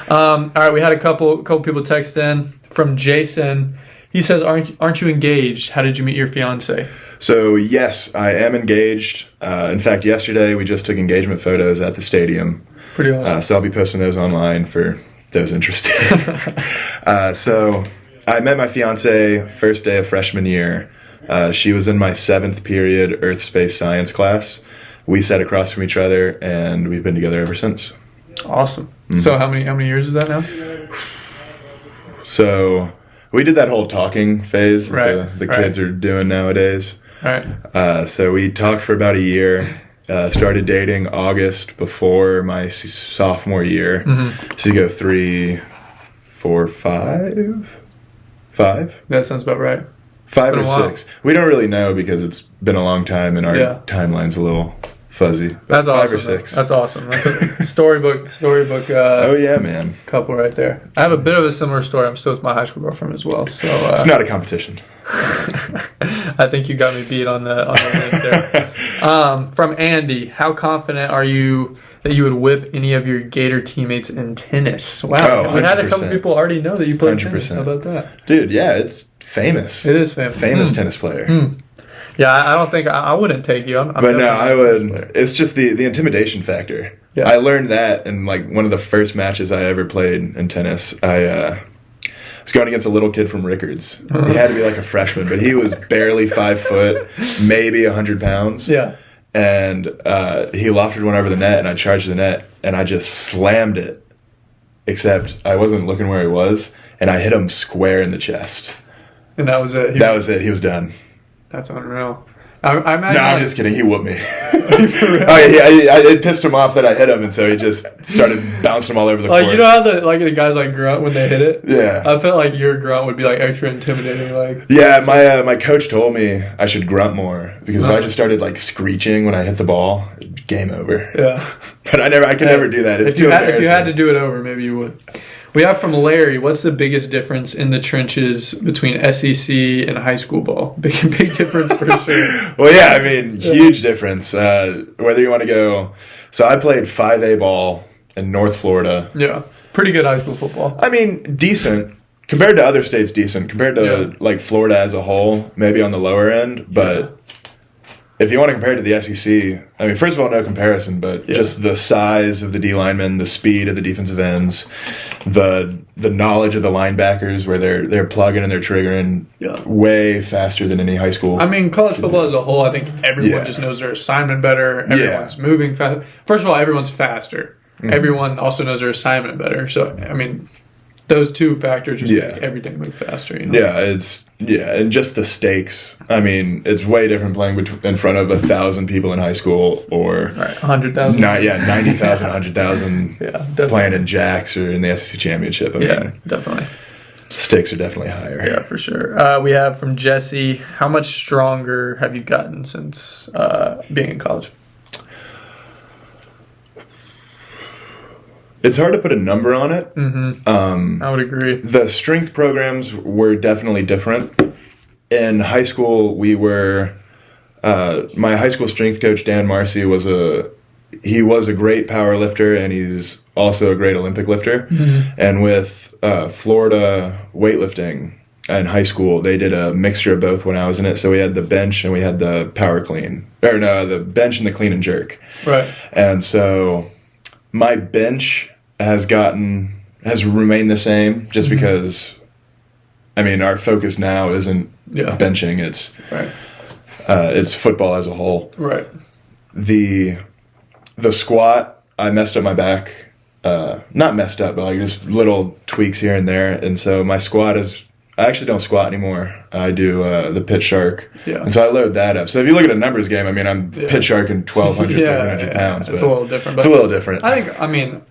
E: All right, we had a couple people text in from Jason. He says, aren't you engaged? How did you meet your fiance?
F: So, yes, I am engaged. In fact, yesterday we just took engagement photos at the stadium.
E: Pretty awesome.
F: So I'll be posting those online for those interested. So I met my fiance first day of freshman year. She was in my 7th period Earth Space Science class. We sat across from each other, and we've been together ever since.
E: Awesome. So how many years is that now?
F: So we did that whole talking phase that the kids are doing nowadays.
E: Right.
F: So we talked for about a year. Started dating August before my sophomore year. So you go 3, 4, 5? 5?
E: That sounds about right.
F: 5 or 6. We don't really know because it's been a long time and our timeline's a little fuzzy.
E: That's
F: 5
E: awesome.
F: or 6.
E: That's awesome. That's a storybook.
F: Oh yeah, man.
E: Couple right there. I have a bit of a similar story. I'm still with my high school girlfriend as well. So
F: it's not a competition.
E: I think you got me beat on the link there. From Andy, how confident are you that you would whip any of your Gator teammates in tennis? Wow, we had a couple people already know that you played tennis. How about that,
F: dude? Yeah, it's famous.
E: It is famous.
F: Famous tennis player.
E: Yeah, I don't think I wouldn't take you.
F: But no, I would. It's just the intimidation factor. Yeah. I learned that in like one of the first matches I ever played in tennis. I was going against a little kid from Rickards. He had to be like a freshman, but he was barely 5 foot, maybe 100 pounds.
E: Yeah.
F: And he lofted one over the net, and I charged the net, and I just slammed it. Except I wasn't looking where he was, and I hit him square in the chest.
E: And that was it.
F: That was it. He was done.
E: That's unreal. I imagine.
F: No, I'm just kidding. He whooped me. It pissed him off that I hit him, and so he just started bouncing him all over the court.
E: You know how the guys grunt when they hit it?
F: Yeah.
E: I felt like your grunt would be extra intimidating.
F: Yeah, my coach told me I should grunt more because if I just started screeching when I hit the ball, game over.
E: Yeah.
F: But I could never do that. It's
E: if you had to do it over, maybe you would. We have from Larry, what's the biggest difference in the trenches between SEC and high school ball? Big difference for sure.
F: Well, yeah, I mean, huge difference. Whether you want to go... So I played 5A ball in North Florida.
E: Yeah, pretty good high school football.
F: I mean, decent. Compared to other states, decent. Compared to, Florida as a whole, maybe on the lower end. But if you want to compare it to the SEC, I mean, first of all, no comparison, but just the size of the D linemen, the speed of the defensive ends, the knowledge of the linebackers where they're plugging and they're triggering way faster than any high school.
E: I mean, college football as a whole, I think everyone just knows their assignment better. Everyone's moving fast. First of all, everyone's faster. Mm-hmm. Everyone also knows their assignment better. So, I mean, those two factors just make everything move faster.
F: Yeah, and just the stakes. I mean, it's way different playing in front of 1,000 people in high school or
E: 100,000.
F: 90,000, 100,000 playing in Jacks or in the SEC championship. I mean,
E: definitely.
F: Stakes are definitely higher.
E: Yeah, for sure. We have from Jesse, how much stronger have you gotten since being in college?
F: It's hard to put a number on it.
E: Mm-hmm. I would agree.
F: The strength programs were definitely different. In high school, we were... my high school strength coach, Dan Marcy, was a great power lifter, and he's also a great Olympic lifter. Mm-hmm. And with Florida weightlifting in high school, they did a mixture of both when I was in it. So we had the bench and we had the power clean. Or no, the bench and the clean and jerk.
E: Right.
F: And so... my bench has remained the same just because, I mean, our focus now isn't benching. It's football as a whole.
E: Right.
F: The squat, I messed up my back. Not messed up, but just little tweaks here and there. And so my squat I actually don't squat anymore. I do the pitch shark. Yeah. And so I load that up. So if you look at a numbers game, I mean, I'm pitch sharking 1,200, 1,300 pounds.
E: It's a little different.
F: It's a little different.
E: I mean,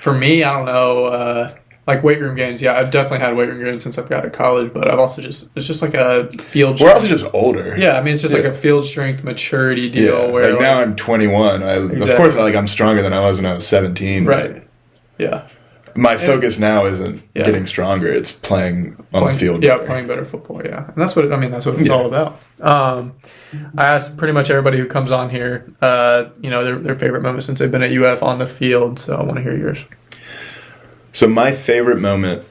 E: for me, I don't know, weight room games. Yeah, I've definitely had weight room games since I've got to college, but I've also it's just like a field strength.
F: We're also just older.
E: Yeah, I mean, it's just like a field strength maturity deal.
F: Yeah,
E: where
F: now I'm 21. Of course, I'm stronger than I was when I was 17.
E: Right. Yeah.
F: My focus now isn't getting stronger; it's playing on the field.
E: Yeah, playing better football. Yeah, and that's what it's all about. I asked pretty much everybody who comes on here, their favorite moment since they've been at UF on the field. So I want to hear yours.
F: So my favorite moment,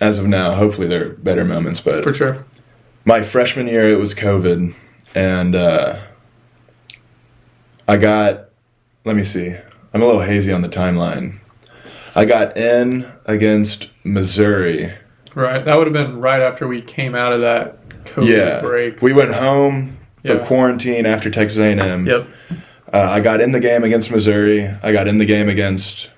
F: as of now, hopefully there are better moments, but
E: for sure,
F: my freshman year it was COVID, and I got. Let me see. I'm a little hazy on the timeline. I got in against Missouri.
E: Right. That would have been right after we came out of that COVID break.
F: We went home for quarantine after Texas A&M.
E: Yep.
F: I got in the game against Missouri. I got in the game against...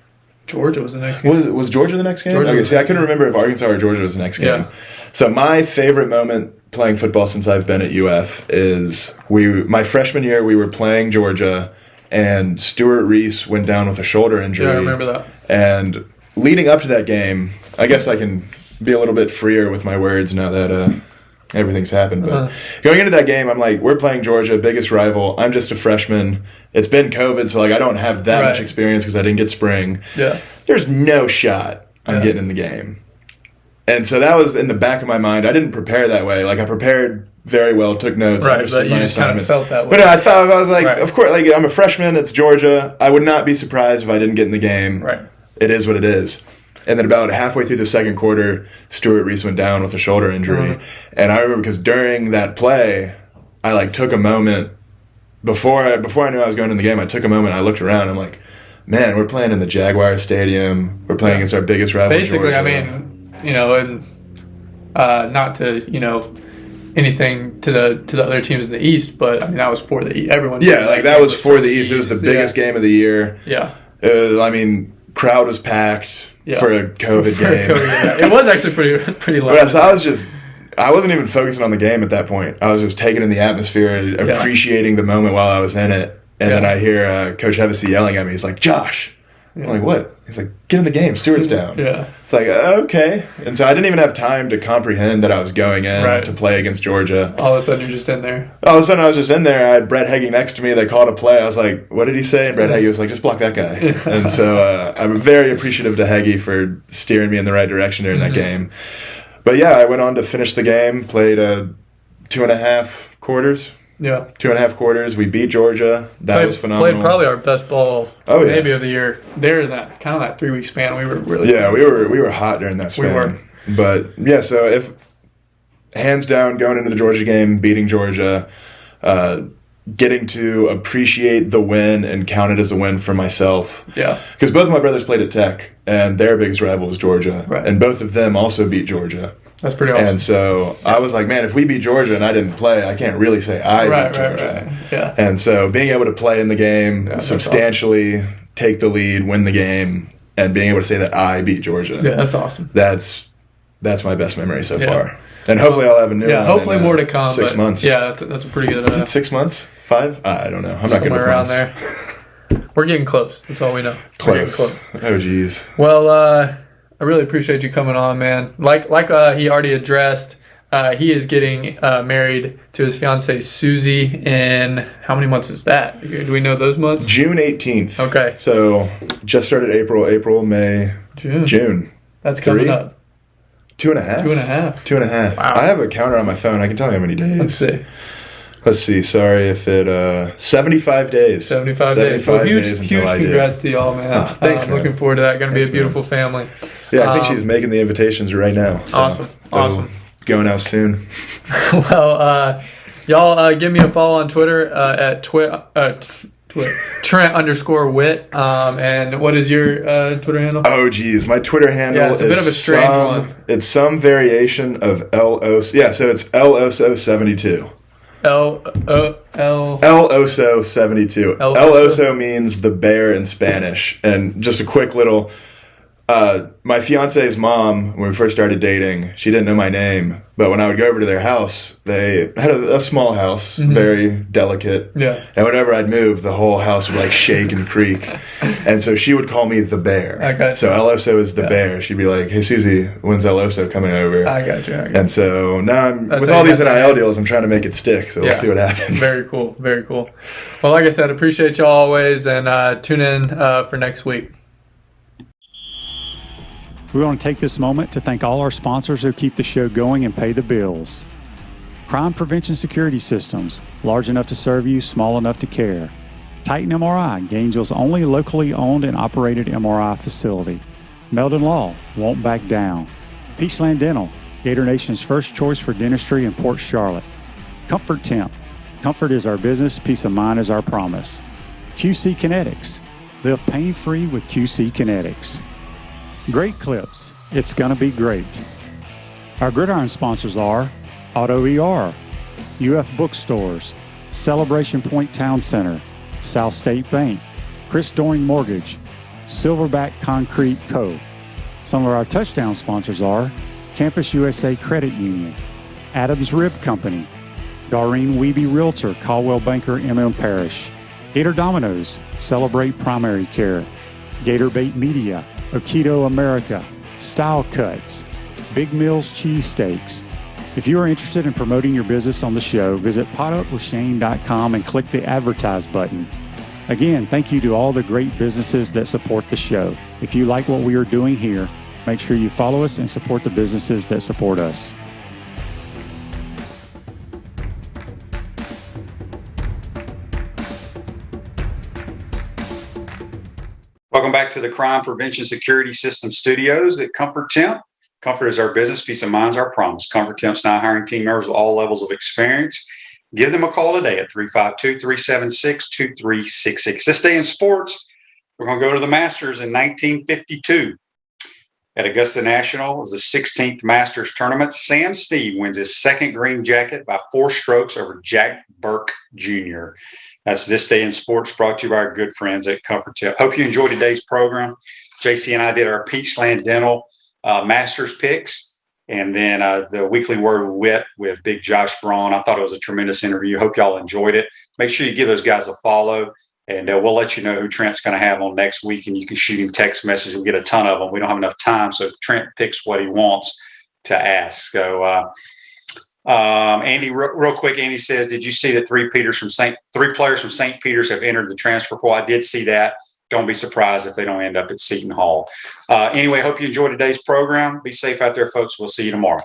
E: Georgia was the next game.
F: Was Georgia the next game? I couldn't remember if Arkansas or Georgia was the next game. So my favorite moment playing football since I've been at UF is my freshman year we were playing Georgia, and Stuart Reese went down with a shoulder injury.
E: Yeah, I remember that.
F: And leading up to that game, I guess I can be a little bit freer with my words now that everything's happened. But going into that game, I'm like, we're playing Georgia, biggest rival. I'm just a freshman. It's been COVID, so I don't have that much experience because I didn't get spring.
E: Yeah.
F: There's no shot I'm getting in the game. And so that was in the back of my mind. I didn't prepare that way. I prepared very well, took notes, understood my assignments.
E: Kind of felt that way.
F: But I was like, of course, I'm a freshman, it's Georgia. I would not be surprised if I didn't get in the game.
E: Right.
F: It is what it is. And then about halfway through the second quarter, Stuart Reese went down with a shoulder injury. Mm-hmm. And I remember because during that play, I took a moment before I knew I was going in the game. I took a moment. I looked around. I'm like, man, we're playing in the Jaguars Stadium. We're playing against our biggest rival.
E: Basically,
F: Georgia.
E: I mean, and not to anything to the other teams in the East, but I mean that was for the East. Everyone.
F: Yeah, that was for the East. It was the biggest game of the year.
E: Yeah.
F: Crowd was packed for a COVID game.
E: It was actually pretty loud.
F: So I was just I wasn't even focusing on the game at that point. I was just taking in the atmosphere, appreciating the moment while I was in it. And then I hear Coach Hevesy yelling at me. He's like, Josh. I'm like, what? He's like, get in the game. Stewart's down.
E: Yeah.
F: It's like, okay. And so I didn't even have time to comprehend that I was going in to play against Georgia.
E: All of a sudden, you're just in there.
F: All of a sudden, I was just in there. I had Brett Heggie next to me. They called a play. I was like, what did he say? And Brett Heggie was like, just block that guy. And so I'm very appreciative to Heggie for steering me in the right direction during that game. But yeah, I went on to finish the game, played 2.5 quarters.
E: Yeah.
F: 2.5 quarters. We beat Georgia. That was phenomenal.
E: Played probably our best ball maybe of the year. There in that kind of that 3-week span, we were really
F: we were hot during that span.
E: We were.
F: But yeah, so if hands down going into the Georgia game, beating Georgia, getting to appreciate the win and count it as a win for myself.
E: Yeah.
F: Because both of my brothers played at Tech, and their biggest rival was Georgia.
E: Right.
F: And both of them also beat Georgia.
E: That's pretty awesome.
F: And so I was like, man, if we beat Georgia and I didn't play, I can't really say I beat Georgia.
E: Right. Yeah.
F: And so being able to play in the game, substantially take the lead, win the game, and being able to say that I beat Georgia.
E: Yeah, that's awesome.
F: That's my best memory so far. And hopefully I'll have a new one.
E: Yeah, hopefully more to come.
F: 6 months.
E: Yeah, that's a pretty good.
F: Is it 6 months? 5? I don't know. I'm not good with
E: around
F: months.
E: there. We're getting close. That's all we know.
F: Close. Oh, geez.
E: Well, I really appreciate you coming on, man. Like he already addressed, he is getting married to his fiancée, Susie, in how many months is that? Do we know those months?
F: June 18th.
E: Okay.
F: So just started April, May, June.
E: That's coming up.
F: 2.5?
E: 2.5.
F: 2.5.
E: Wow.
F: I have a counter on my phone. I can tell you how many days. Let's see. Sorry if it 75 days.
E: 75 days. Well, huge congrats to y'all, man.
F: Thanks, man.
E: Looking forward to that. Going to be a beautiful family.
F: Yeah, I think she's making the invitations right now. So
E: Awesome.
F: Going out soon.
E: Well, y'all give me a follow on Twitter at Trent_Whit. And what is your Twitter handle?
F: Oh, geez. My Twitter handle
E: it's a bit of a strange one.
F: It's some variation of LOSO. Yeah, so it's LOSO72. LOSO72. LOSO means the bear in Spanish. And just a quick little... my fiance's mom, when we first started dating, she didn't know my name, but when I would go over to their house, they had a small house, very delicate.
E: Yeah.
F: And whenever I'd move, the whole house would like shake and creak. And so she would call me the bear.
E: I got you.
F: So LOSO is the bear. She'd be like, hey, Susie, when's LOSO coming over?
E: I got you.
F: And so now with all these NIL deals, I'm trying to make it stick. So we'll see what happens.
E: Very cool. Very cool. Well, like I said, appreciate y'all always, and tune in for next week.
D: We want to take this moment to thank all our sponsors who keep the show going and pay the bills. Crime Prevention Security Systems, large enough to serve you, small enough to care. Titan MRI, Gainesville's only locally owned and operated MRI facility. Meldon Law, won't back down. Peachland Dental, Gator Nation's first choice for dentistry in Port Charlotte. Comfort Temp, comfort is our business, peace of mind is our promise. QC Kinetics, live pain-free with QC Kinetics. Great Clips, it's gonna be great. Our Gridiron sponsors are Auto ER, UF Bookstores, Celebration Point Town Center, South State Bank, Chris Doring Mortgage, Silverback Concrete Co. Some of our touchdown sponsors are Campus USA Credit Union, Adams Rib Company, Doreen Wiebe Realtor, Caldwell Banker MM Parish, Gator Dominoes, Celebrate Primary Care, Gator Bait Media, Aikido America, Style Cuts, Big Mills Cheesesteaks. If you are interested in promoting your business on the show, visit potupwithshane.com and click the advertise button. Again, thank you to all the great businesses that support the show. If you like what we are doing here, make sure you follow us and support the businesses that support us.
B: Welcome back to the Crime Prevention Security System Studios at Comfort Temp. Comfort is our business. Peace of mind is our promise. Comfort Temp's now hiring team members with all levels of experience. Give them a call today at 352-376-2366. This day in sports, we're going to go to the Masters in 1952. At Augusta National is the 16th Masters tournament. Sam Steve wins his second green jacket by 4 strokes over Jack Burke Jr. That's This Day in Sports, brought to you by our good friends at Comfort Tip. Hope you enjoyed today's program. JC and I did our Peachland Dental Masters picks. And then the Weekly Word with Whit with Big Josh Braun. I thought it was a tremendous interview. Hope y'all enjoyed it. Make sure you give those guys a follow, and we'll let you know who Trent's going to have on next week, and you can shoot him text messages. We'll get a ton of them. We don't have enough time, so Trent picks what he wants to ask. So, Andy, real quick, Andy says, did you see that three players from St. Peter's have entered the transfer portal? I did see that. Don't be surprised if they don't end up at Seton Hall. Anyway, hope you enjoyed today's program. Be safe out there, folks. We'll see you tomorrow.